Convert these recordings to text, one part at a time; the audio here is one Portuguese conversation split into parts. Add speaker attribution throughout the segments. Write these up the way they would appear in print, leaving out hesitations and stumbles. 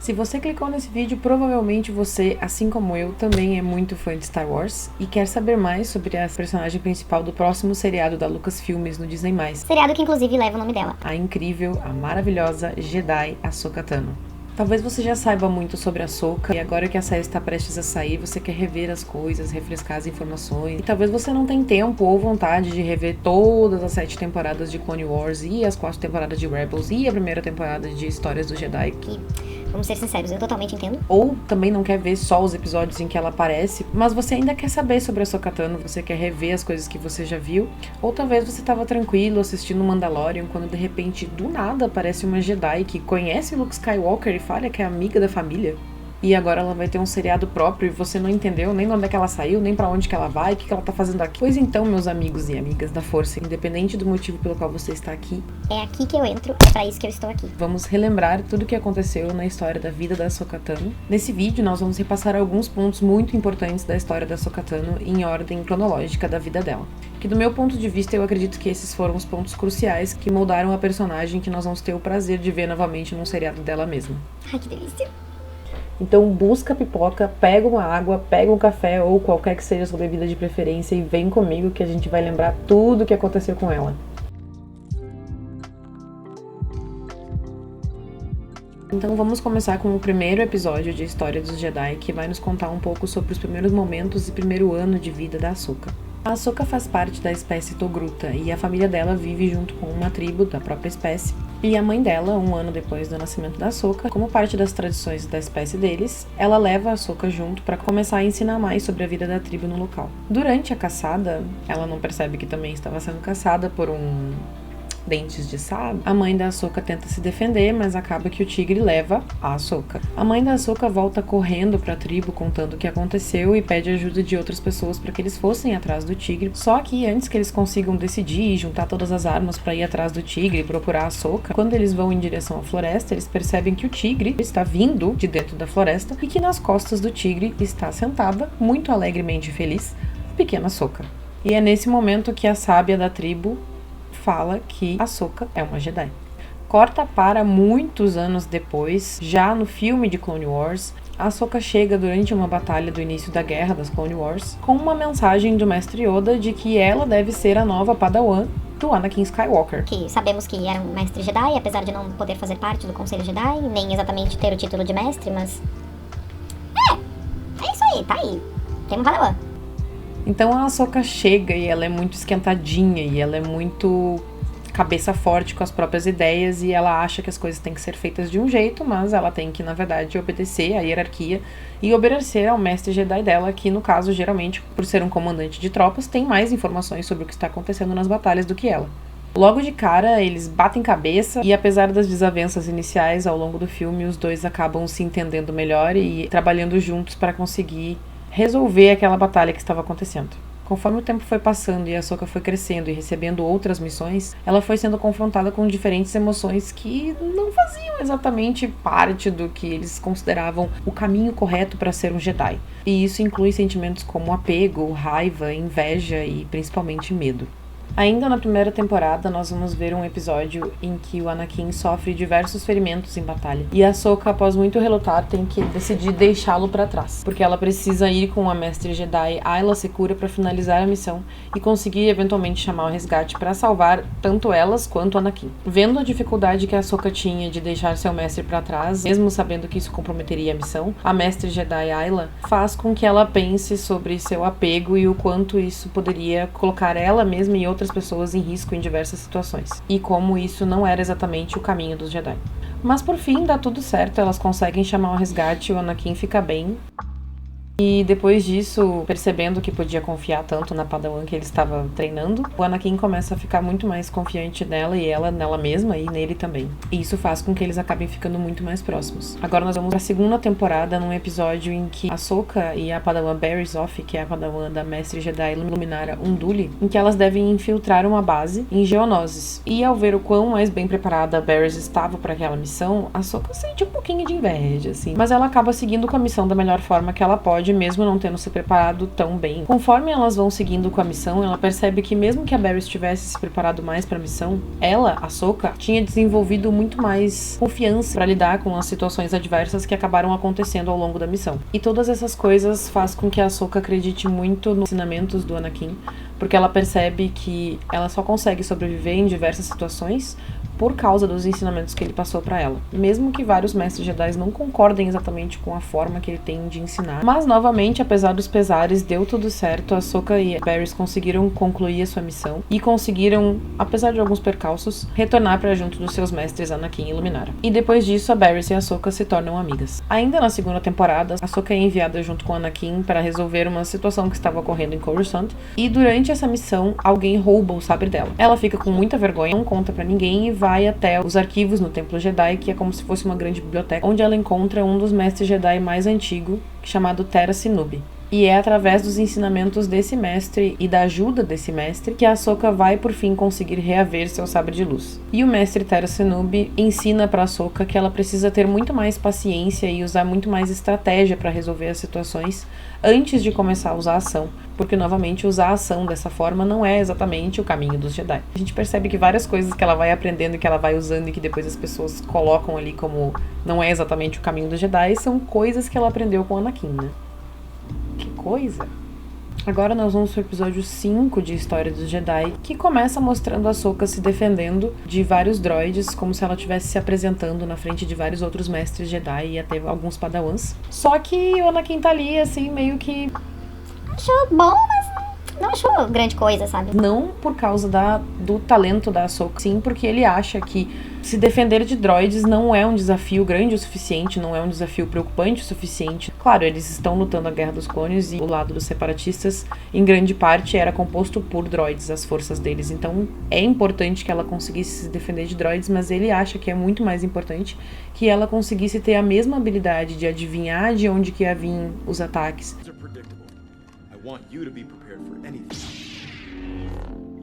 Speaker 1: Se você clicou nesse vídeo, provavelmente você, assim como eu, também é muito fã de Star Wars e quer saber mais sobre a personagem principal do próximo seriado da Lucasfilmes no Disney+.
Speaker 2: Seriado que inclusive leva o nome dela.
Speaker 1: A incrível, a maravilhosa Jedi Ahsoka Tano. Talvez você já saiba muito sobre a Ahsoka e agora que a série está prestes a sair, você quer rever as coisas, refrescar as informações. E talvez você não tenha tempo ou vontade de rever todas as 7 temporadas de Clone Wars e as 4 temporadas de Rebels e a primeira temporada de Histórias do Jedi.
Speaker 2: Que, vamos ser sinceros, eu totalmente entendo.
Speaker 1: Ou também não quer ver só os episódios em que ela aparece, mas você ainda quer saber sobre a Ahsoka Tano, você quer rever as coisas que você já viu. Ou talvez você estava tranquilo assistindo Mandalorian quando de repente, do nada, aparece uma Jedi que conhece Luke Skywalker e fala que é amiga da família. E agora ela vai ter um seriado próprio e você não entendeu nem de onde é que ela saiu, nem pra onde que ela vai, o que ela tá fazendo aqui. Pois então, meus amigos e amigas da Força, independente do motivo pelo qual você está aqui,
Speaker 2: É aqui que eu entro, é pra isso que eu estou aqui.
Speaker 1: vamos relembrar tudo o que aconteceu na história da vida da Ahsoka Tano. Nesse vídeo, nós vamos repassar alguns pontos muito importantes da história da Ahsoka Tano em ordem cronológica da vida dela. Que do meu ponto de vista, eu acredito que esses foram os pontos cruciais que moldaram a personagem que nós vamos ter o prazer de ver novamente num seriado dela mesma.
Speaker 2: Ai, que delícia.
Speaker 1: Então busca a pipoca, pega uma água, pega um café ou qualquer que seja a sua bebida de preferência e vem comigo que a gente vai lembrar tudo o que aconteceu com ela. Então vamos começar com o primeiro episódio de História dos Jedi, que vai nos contar um pouco sobre os primeiros momentos e primeiro ano de vida da Ahsoka. A Ahsoka faz parte da espécie Togruta e a família dela vive junto com uma tribo da própria espécie. E a mãe dela, um ano depois do nascimento da Ahsoka, como parte das tradições da espécie deles, ela leva a Ahsoka junto para começar a ensinar mais sobre a vida da tribo no local. Durante a caçada, ela não percebe que também estava sendo caçada por um dentes de sabre. A mãe da Ahsoka tenta se defender, mas acaba que o tigre leva a Ahsoka. A mãe da Ahsoka volta correndo para a tribo contando o que aconteceu e pede ajuda de outras pessoas para que eles fossem atrás do tigre. Só que antes que eles consigam decidir e juntar todas as armas para ir atrás do tigre e procurar a Ahsoka, quando eles vão em direção à floresta, eles percebem que o tigre está vindo de dentro da floresta e que nas costas do tigre está sentada, muito alegremente feliz, a pequena Ahsoka. E é nesse momento que a sábia da tribo fala que Ahsoka é uma Jedi. Corta para muitos anos depois, já no filme de Clone Wars, Ahsoka chega durante uma batalha do início da guerra das Clone Wars com uma mensagem do Mestre Yoda de que ela deve ser a nova Padawan do Anakin Skywalker.
Speaker 2: Que sabemos que era um mestre Jedi, apesar de não poder fazer parte do Conselho Jedi, nem exatamente ter o título de mestre, mas... É isso aí, tá aí. Tem um Padawan.
Speaker 1: Então a Ahsoka chega e ela é muito esquentadinha e ela é muito cabeça forte com as próprias ideias e ela acha que as coisas têm que ser feitas de um jeito, mas ela tem que, na verdade, obedecer à hierarquia e obedecer ao mestre Jedi dela, que no caso, geralmente, por ser um comandante de tropas, tem mais informações sobre o que está acontecendo nas batalhas do que ela. Logo de cara, eles batem cabeça e apesar das desavenças iniciais ao longo do filme, os dois acabam se entendendo melhor e trabalhando juntos para conseguir resolver aquela batalha que estava acontecendo. Conforme o tempo foi passando e a Ahsoka foi crescendo e recebendo outras missões, ela foi sendo confrontada com diferentes emoções que não faziam exatamente parte do que eles consideravam o caminho correto para ser um Jedi. E isso inclui sentimentos como apego, raiva, inveja e principalmente medo. Ainda na primeira temporada, nós vamos ver um episódio em que o Anakin sofre diversos ferimentos em batalha. E a Ahsoka, após muito relutar, tem que decidir deixá-lo para trás, porque ela precisa ir com a mestre Jedi Ayla Secura para finalizar a missão e conseguir eventualmente chamar o resgate para salvar tanto elas quanto o Anakin. Vendo a dificuldade que a Ahsoka tinha de deixar seu mestre para trás, mesmo sabendo que isso comprometeria a missão, a mestre Jedi Ayla faz com que ela pense sobre seu apego e o quanto isso poderia colocar ela mesma e outras pessoas em risco em diversas situações, e como isso não era exatamente o caminho dos Jedi. Mas por fim, dá tudo certo, elas conseguem chamar o resgate, o Anakin fica bem. E depois disso, percebendo que podia confiar tanto na Padawan que ele estava treinando, o Anakin começa a ficar muito mais confiante nela e ela nela mesma e nele também. E isso faz com que eles acabem ficando muito mais próximos. Agora nós vamos para a segunda temporada, num episódio em que a Ahsoka e a Padawan Barriss Offee, que é a Padawan da Mestre Jedi Luminara Unduli, em que elas devem infiltrar uma base em Geonosis. E ao ver o quão mais bem preparada a Barriss estava para aquela missão, a Ahsoka sente um pouquinho de inveja, assim. Mas ela acaba seguindo com a missão da melhor forma que ela pode, verdade, mesmo não tendo se preparado tão bem. Conforme elas vão seguindo com a missão, ela percebe que mesmo que a Barriss tivesse se preparado mais pra missão, ela, a Ahsoka, tinha desenvolvido muito mais confiança pra lidar com as situações adversas que acabaram acontecendo ao longo da missão. E todas essas coisas faz com que a Ahsoka acredite muito nos ensinamentos do Anakin, porque ela percebe que ela só consegue sobreviver em diversas situações por causa dos ensinamentos que ele passou pra ela. Mesmo que vários mestres Jedi não concordem exatamente com a forma que ele tem de ensinar. Mas, novamente, apesar dos pesares, deu tudo certo. A Ahsoka e a Barriss conseguiram concluir a sua missão e conseguiram, apesar de alguns percalços, retornar pra junto dos seus mestres Anakin e Luminara. E depois disso, a Barriss e a Ahsoka se tornam amigas. Ainda na segunda temporada, a Ahsoka é enviada junto com Anakin para resolver uma situação que estava ocorrendo em Coruscant, e durante essa missão, alguém rouba o sabre dela. Ela fica com muita vergonha, não conta pra ninguém e vai até os arquivos no Templo Jedi, que é como se fosse uma grande biblioteca, onde ela encontra um dos mestres Jedi mais antigo, chamado Tera Sinub. E é através dos ensinamentos desse mestre e da ajuda desse mestre que a Ahsoka vai por fim conseguir reaver seu sabre de luz. E o mestre Tera Sinub ensina pra Ahsoka que ela precisa ter muito mais paciência e usar muito mais estratégia para resolver as situações antes de começar a usar a ação, porque novamente usar a ação dessa forma não é exatamente o caminho dos Jedi. A gente percebe que várias coisas que ela vai aprendendo e que ela vai usando e que depois as pessoas colocam ali como não é exatamente o caminho dos Jedi são coisas que ela aprendeu com Anakin, né? Que coisa! Agora nós vamos pro episódio 5 de História dos Jedi, que começa mostrando a Ahsoka se defendendo de vários droids, como se ela estivesse se apresentando na frente de vários outros mestres Jedi e até alguns padawans. Só que o Anakin tá ali, assim, meio que...
Speaker 2: Achou bom, mas não achou grande coisa, sabe?
Speaker 1: Não por causa do talento da Ahsoka, sim porque ele acha que se defender de droids não é um desafio grande o suficiente, não é um desafio preocupante o suficiente. Claro, eles estão lutando a Guerra dos Clones e o lado dos separatistas, em grande parte, era composto por droids, as forças deles. Então, é importante que ela conseguisse se defender de droids, mas ele acha que é muito mais importante que ela conseguisse ter a mesma habilidade de adivinhar de onde que ia vir os ataques.
Speaker 3: I want you to be prepared for anything.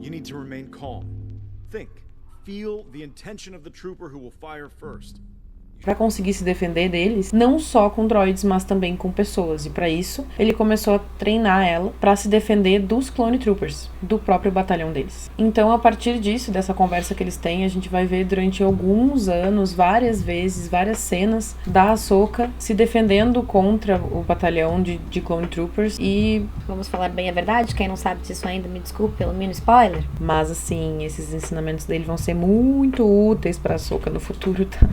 Speaker 3: You need to remain calm. Think. Feel the intention of the trooper who will fire first.
Speaker 1: Para conseguir se defender deles, não só com droids, mas também com pessoas. E para isso, ele começou a treinar ela para se defender dos Clone Troopers, do próprio batalhão deles. Então, a partir disso, dessa conversa que eles têm, a gente vai ver durante alguns anos, várias vezes, várias cenas da Ahsoka se defendendo contra o batalhão de Clone Troopers. E
Speaker 2: Vamos falar bem a verdade, quem não sabe disso ainda, me desculpe pelo mini spoiler.
Speaker 1: Mas assim, esses ensinamentos dele vão ser muito úteis para Ahsoka no futuro, tá?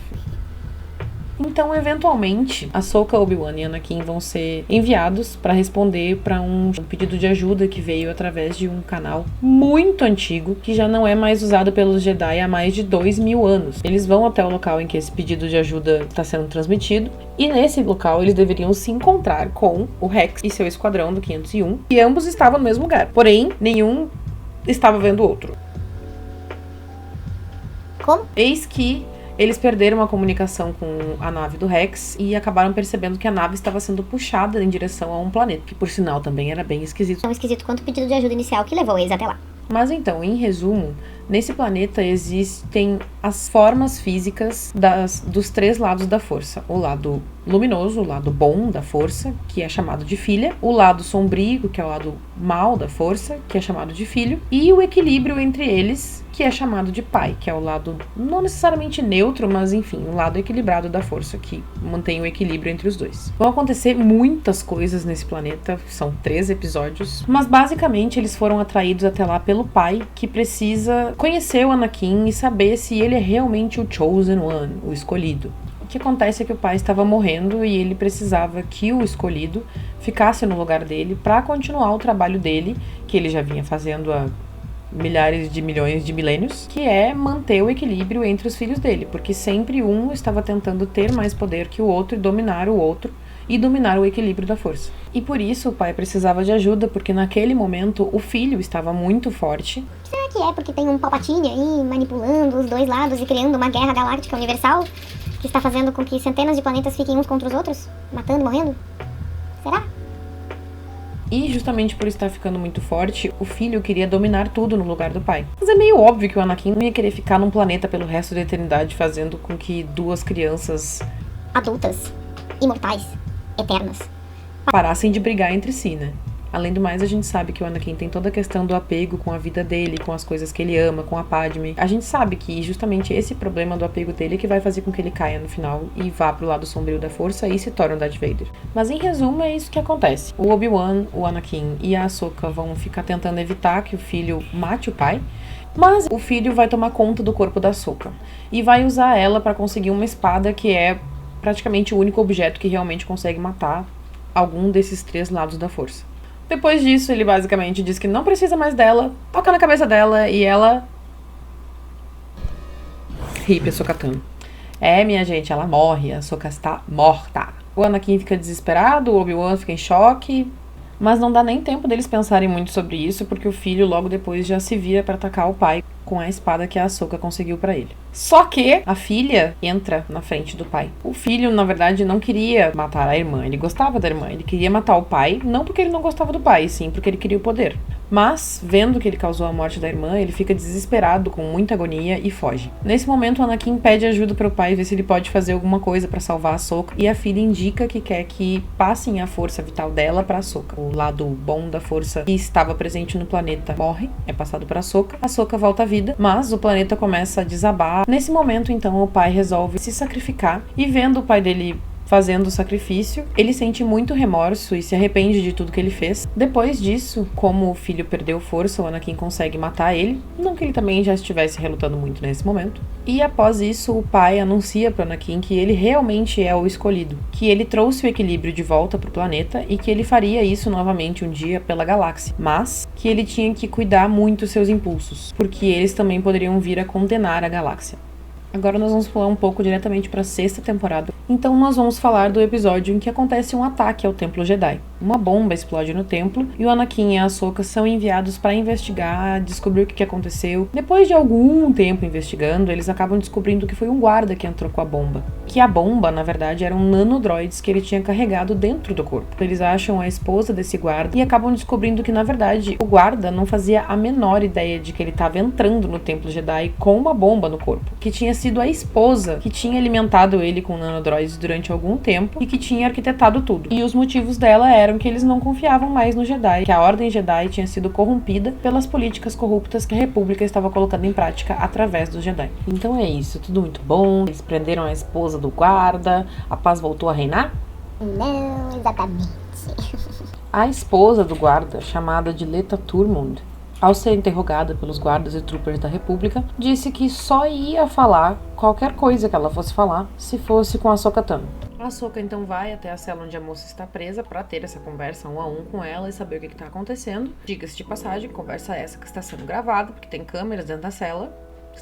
Speaker 1: Então, eventualmente, Ahsoka, Obi-Wan e Anakin vão ser enviados para responder para um pedido de ajuda que veio através de um canal muito antigo, que já não é mais usado pelos Jedi há mais de 2000 anos. Eles vão até o local em que esse pedido de ajuda está sendo transmitido, e nesse local eles deveriam se encontrar com o Rex e seu esquadrão do 501, e ambos estavam no mesmo lugar, porém, nenhum estava vendo o outro.
Speaker 2: Como?
Speaker 1: Eis que eles perderam a comunicação com a nave do Rex e acabaram percebendo que a nave estava sendo puxada em direção a um planeta, que por sinal também era bem esquisito.
Speaker 2: Tão esquisito quanto o pedido de ajuda inicial que levou eles até lá.
Speaker 1: Mas então, em resumo, nesse planeta existem as formas físicas dos três lados da força. O lado luminoso, o lado bom da força, que é chamado de filha. O lado sombrio, que é o lado mal da força, que é chamado de filho. E o equilíbrio entre eles, que é chamado de pai, que é o lado não necessariamente neutro, mas enfim, o lado equilibrado da força, que mantém o equilíbrio entre os dois. Vão acontecer muitas coisas nesse planeta, são 3 episódios, mas basicamente eles foram atraídos até lá pelo pai, que precisa conhecer o Anakin e saber se ele é realmente o Chosen One, o escolhido. O que acontece é que o pai estava morrendo e ele precisava que o escolhido ficasse no lugar dele para continuar o trabalho dele, que ele já vinha fazendo há milhares de milhões de milênios, que é manter o equilíbrio entre os filhos dele, porque sempre um estava tentando ter mais poder que o outro e dominar o outro e dominar o equilíbrio da força. E por isso o pai precisava de ajuda, porque naquele momento o filho estava muito forte.
Speaker 2: Será que é porque tem um Palpatine aí manipulando os dois lados e criando uma guerra galáctica universal que está fazendo com que centenas de planetas fiquem uns contra os outros, matando, morrendo? Será?
Speaker 1: E justamente por estar ficando muito forte, o filho queria dominar tudo no lugar do pai. Mas é meio óbvio que o Anakin não ia querer ficar num planeta pelo resto da eternidade, fazendo com que 2 crianças
Speaker 2: Adultas, imortais, eternas,
Speaker 1: parassem de brigar entre si, né? Além do mais, a gente sabe que o Anakin tem toda a questão do apego com a vida dele, com as coisas que ele ama, com a Padme. A gente sabe que justamente esse problema do apego dele é que vai fazer com que ele caia no final e vá pro lado sombrio da força e se torne um Darth Vader. Mas em resumo, é isso que acontece. O Obi-Wan, o Anakin e a Ahsoka vão ficar tentando evitar que o filho mate o pai, mas o filho vai tomar conta do corpo da Ahsoka e vai usar ela para conseguir uma espada que é praticamente o único objeto que realmente consegue matar algum desses 3 lados da força. Depois disso, ele basicamente diz que não precisa mais dela, toca na cabeça dela e ela... Hip Ahsoka Tano. Minha gente, ela morre, a Ahsoka está morta. O Anakin fica desesperado, o Obi-Wan fica em choque, mas não dá nem tempo deles pensarem muito sobre isso, porque o filho logo depois já se vira para atacar o pai com a espada que a Ahsoka conseguiu para ele. Só que a filha entra na frente do pai. O filho, na verdade, não queria matar a irmã, ele gostava da irmã, ele queria matar o pai, não porque ele não gostava do pai, sim porque ele queria o poder. Mas, vendo que ele causou a morte da irmã, ele fica desesperado, com muita agonia e foge. Nesse momento, o Anakin pede ajuda para o pai ver se ele pode fazer alguma coisa para salvar a Ahsoka, e a filha indica que quer que passem a força vital dela para a Ahsoka. O lado bom da força que estava presente no planeta morre, é passado para a Ahsoka volta à vida, mas o planeta começa a desabar. Nesse momento, então, o pai resolve se sacrificar, e vendo o pai dele fazendo o sacrifício, ele sente muito remorso e se arrepende de tudo que ele fez. Depois disso, como o filho perdeu força, o Anakin consegue matar ele, não que ele também já estivesse relutando muito nesse momento. E após isso, o pai anuncia para Anakin que ele realmente é o escolhido, que ele trouxe o equilíbrio de volta para o planeta e que ele faria isso novamente um dia pela galáxia, mas que ele tinha que cuidar muito seus impulsos, porque eles também poderiam vir a condenar a galáxia. Agora nós vamos pular um pouco diretamente para a 6ª temporada. Então nós vamos falar do episódio em que acontece um ataque ao Templo Jedi. Uma bomba explode no templo e o Anakin e a Ahsoka são enviados para investigar, descobrir o que aconteceu. Depois de algum tempo investigando, eles acabam descobrindo que foi um guarda que entrou com a bomba. Que a bomba, na verdade, eram nanodroids que ele tinha carregado dentro do corpo. Eles acham a esposa desse guarda e acabam descobrindo que, na verdade, o guarda não fazia a menor ideia de que ele estava entrando no Templo Jedi com uma bomba no corpo. Que tinha sido a esposa que tinha alimentado ele com nanodroids durante algum tempo e que tinha arquitetado tudo. E os motivos dela eram que eles não confiavam mais no Jedi, que a Ordem Jedi tinha sido corrompida pelas políticas corruptas que a República estava colocando em prática através dos Jedi. Então é isso, tudo muito bom. Eles prenderam a esposa do guarda, a paz voltou a reinar?
Speaker 2: Não, exatamente.
Speaker 1: A esposa do guarda, chamada de Leta Turmund, ao ser interrogada pelos guardas e troopers da República, disse que só ia falar qualquer coisa que ela fosse falar se fosse com a Ahsoka Tano. A Ahsoka então vai até a cela onde a moça está presa para ter essa conversa 1 a 1 com ela e saber o que está acontecendo. Diga-se de passagem, conversa essa que está sendo gravada, porque tem câmeras dentro da cela.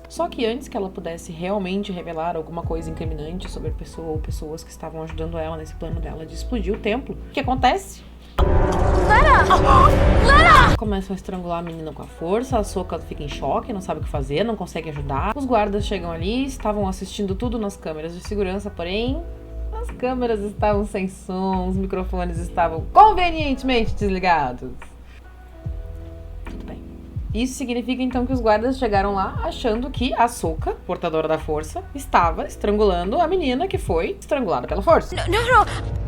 Speaker 1: Só que antes que ela pudesse realmente revelar alguma coisa incriminante sobre a pessoa ou pessoas que estavam ajudando ela nesse plano dela de explodir o templo, o que acontece? Leta! Começam a estrangular a menina com a força, a Ahsoka fica em choque, não sabe o que fazer, não consegue ajudar. Os guardas chegam ali, estavam assistindo tudo nas câmeras de segurança, porém as câmeras estavam sem som, os microfones estavam convenientemente desligados. Tudo bem. Isso significa então que os guardas chegaram lá achando que a Ahsoka, portadora da força, estava estrangulando a menina que foi estrangulada pela força.
Speaker 4: No,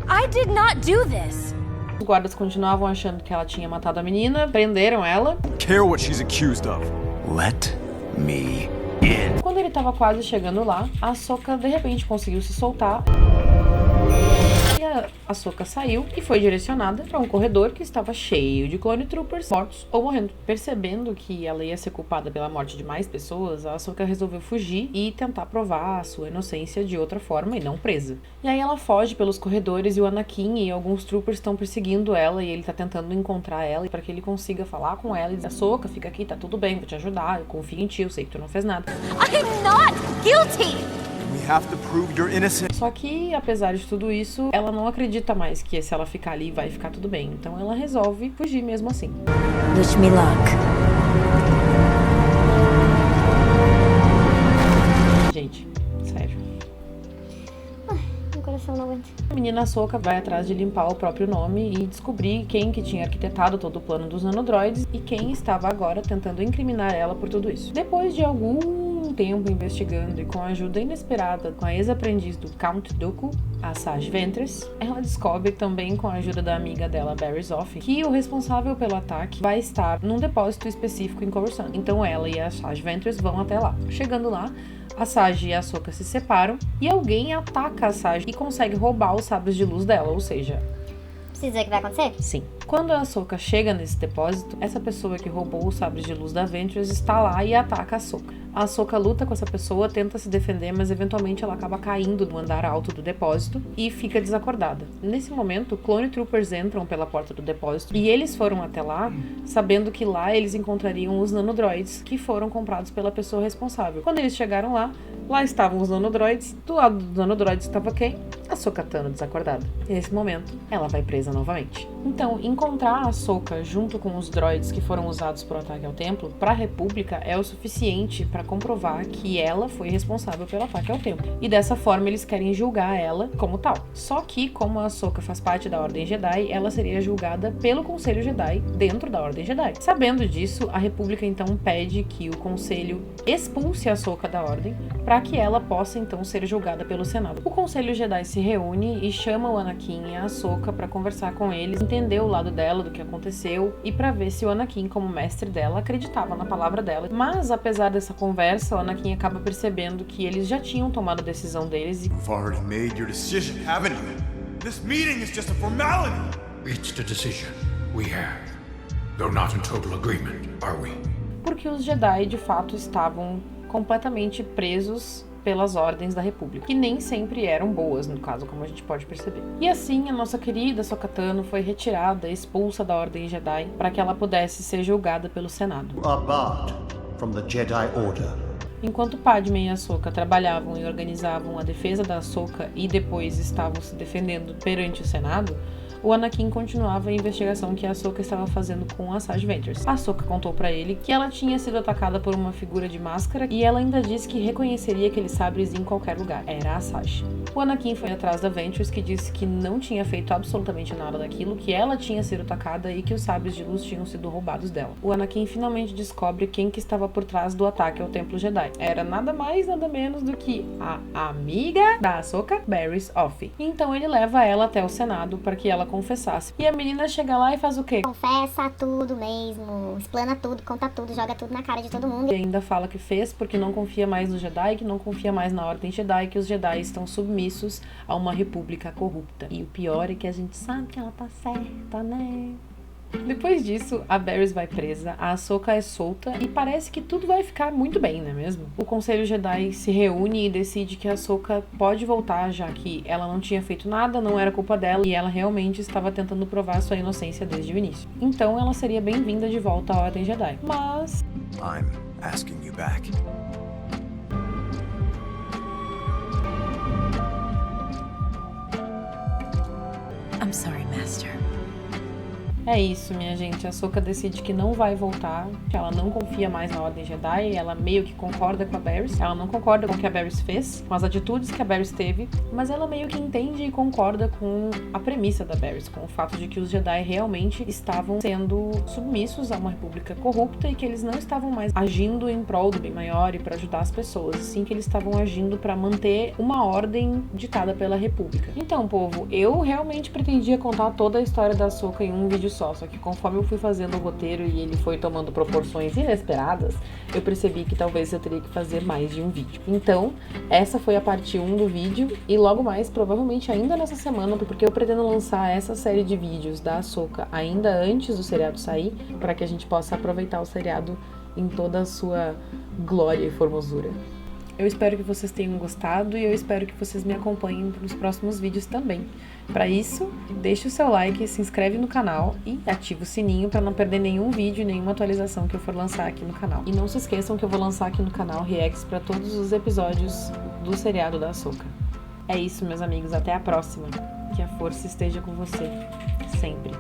Speaker 4: I did not do this.
Speaker 1: Os guardas continuavam achando que ela tinha matado a menina, prenderam ela.
Speaker 3: Care what she's accused of.
Speaker 5: Let me in.
Speaker 1: Quando ele estava quase chegando lá, a Ahsoka de repente conseguiu se soltar. E a Ahsoka saiu e foi direcionada para um corredor que estava cheio de clone troopers mortos ou morrendo. Percebendo que ela ia ser culpada pela morte de mais pessoas, a Ahsoka resolveu fugir e tentar provar a sua inocência de outra forma e não presa. E aí ela foge pelos corredores e o Anakin e alguns troopers estão perseguindo ela e ele tá tentando encontrar ela para que ele consiga falar com ela e dizer: Ahsoka, fica aqui, tá tudo bem, vou te ajudar, eu confio em ti, eu sei que tu não fez nada.
Speaker 4: I'm not guilty.
Speaker 3: We have to prove you're innocent.
Speaker 1: Só que, apesar de tudo isso, ela não acredita mais que se ela ficar ali vai ficar tudo bem. Então ela resolve fugir mesmo assim.
Speaker 4: Wish me luck.
Speaker 1: Gente, sério.
Speaker 2: Meu coração não aguenta.
Speaker 1: A menina Ahsoka vai atrás de limpar o próprio nome e descobrir quem que tinha arquitetado todo o plano dos nanodroids e quem estava agora tentando incriminar ela por tudo isso. Depois de algum um tempo investigando e com a ajuda inesperada com a ex-aprendiz do Count Dooku, a Asajj Ventress, ela descobre também com a ajuda da amiga dela, Barriss Offee, que o responsável pelo ataque vai estar num depósito específico em Coruscant. Então ela e a Asajj Ventress vão até lá. Chegando lá, Asajj e a Ahsoka se separam e alguém ataca a Asajj e consegue roubar os sabres de luz dela, ou seja...
Speaker 2: Precisa dizer o que vai acontecer?
Speaker 1: Sim. Quando a Ahsoka chega nesse depósito, essa pessoa que roubou os sabres de luz da Ventress está lá e ataca a Ahsoka. A Ahsoka luta com essa pessoa, tenta se defender, mas eventualmente ela acaba caindo do andar alto do depósito e fica desacordada. Nesse momento, Clone Troopers entram pela porta do depósito e eles foram até lá, sabendo que lá eles encontrariam os nanodroids que foram comprados pela pessoa responsável. Quando eles chegaram lá estavam os nanodroids, do lado dos nanodroids estava quem? Ahsoka Tano desacordada. Nesse momento, ela vai presa novamente. Então, encontrar a Ahsoka junto com os droids que foram usados para o ataque ao templo, para a República, é o suficiente para comprovar que ela foi responsável pelo ataque ao templo. E dessa forma, eles querem julgar ela como tal. Só que, como a Ahsoka faz parte da Ordem Jedi, ela seria julgada pelo Conselho Jedi dentro da Ordem Jedi. Sabendo disso, a República então pede que o Conselho expulse a Ahsoka da Ordem, para que ela possa então ser julgada pelo Senado. O Conselho Jedi se reúne e chama o Anakin e a Ahsoka para conversar com eles, entender o lado dela do que aconteceu e para ver se o Anakin, como mestre dela, acreditava na palavra dela. Mas apesar dessa conversa, o Anakin acaba percebendo que eles já tinham tomado a decisão deles e
Speaker 3: You've already made your decision, haven't you? This meeting is just a formality.
Speaker 6: Reached a decision. We have. Though not in total agreement, are we?
Speaker 1: porque os Jedi de fato estavam completamente presos pelas ordens da República, que nem sempre eram boas, no caso, como a gente pode perceber. E assim, a nossa querida Ahsoka Tano foi retirada, expulsa da Ordem Jedi, para que ela pudesse ser julgada pelo Senado.
Speaker 7: Are barred from the Jedi Order.
Speaker 1: Enquanto Padme e Ahsoka trabalhavam e organizavam a defesa da Ahsoka e depois estavam se defendendo perante o Senado, o Anakin continuava a investigação que a Ahsoka estava fazendo com a Asajj Ventress. A Ahsoka contou pra ele que ela tinha sido atacada por uma figura de máscara e ela ainda disse que reconheceria aqueles sabres em qualquer lugar. Era a Asajj. O Anakin foi atrás da Ventress, que disse que não tinha feito absolutamente nada daquilo, que ela tinha sido atacada e que os sabres de luz tinham sido roubados dela. O Anakin finalmente descobre quem que estava por trás do ataque ao Templo Jedi. Era nada mais, nada menos do que a amiga da Ahsoka, Barriss Offee. Então ele leva ela até o Senado para que ela confessasse. E a menina chega lá e faz o quê?
Speaker 2: Confessa tudo mesmo, explana tudo, conta tudo, joga tudo na cara de todo mundo.
Speaker 1: E ainda fala que fez porque não confia mais no Jedi, que não confia mais na Ordem Jedi, que os Jedi estão submissos a uma república corrupta. E o pior é que a gente sabe que ela tá certa, né? Depois disso, a Barriss vai presa, a Ahsoka é solta e parece que tudo vai ficar muito bem, não é mesmo? O Conselho Jedi se reúne e decide que a Ahsoka pode voltar, já que ela não tinha feito nada, não era culpa dela e ela realmente estava tentando provar sua inocência desde o início. Então ela seria bem-vinda de volta à Ordem Jedi. Mas...
Speaker 3: I'm asking you back.
Speaker 4: I'm sorry, Master.
Speaker 1: É isso, minha gente. A Ahsoka decide que não vai voltar, que ela não confia mais na Ordem Jedi, ela meio que concorda com a Barriss. Ela não concorda com o que a Barriss fez, com as atitudes que a Barriss teve, mas ela meio que entende e concorda com a premissa da Barriss, com o fato de que os Jedi realmente estavam sendo submissos a uma república corrupta e que eles não estavam mais agindo em prol do bem maior e para ajudar as pessoas, sim que eles estavam agindo para manter uma ordem ditada pela república. Então, povo, eu realmente pretendia contar toda a história da Ahsoka em um vídeo só que conforme eu fui fazendo o roteiro e ele foi tomando proporções inesperadas, eu percebi que talvez eu teria que fazer mais de um vídeo. Então, essa foi a parte 1 do vídeo e logo mais, provavelmente ainda nessa semana, porque eu pretendo lançar essa série de vídeos da Ahsoka ainda antes do seriado sair, para que a gente possa aproveitar o seriado em toda a sua glória e formosura. Eu espero que vocês tenham gostado e eu espero que vocês me acompanhem nos próximos vídeos também. Para isso, deixe o seu like, se inscreve no canal e ativa o sininho para não perder nenhum vídeo e nenhuma atualização que eu for lançar aqui no canal. E não se esqueçam que eu vou lançar aqui no canal reacts para todos os episódios do seriado da Ahsoka. É isso, meus amigos, até a próxima. Que a força esteja com você, sempre.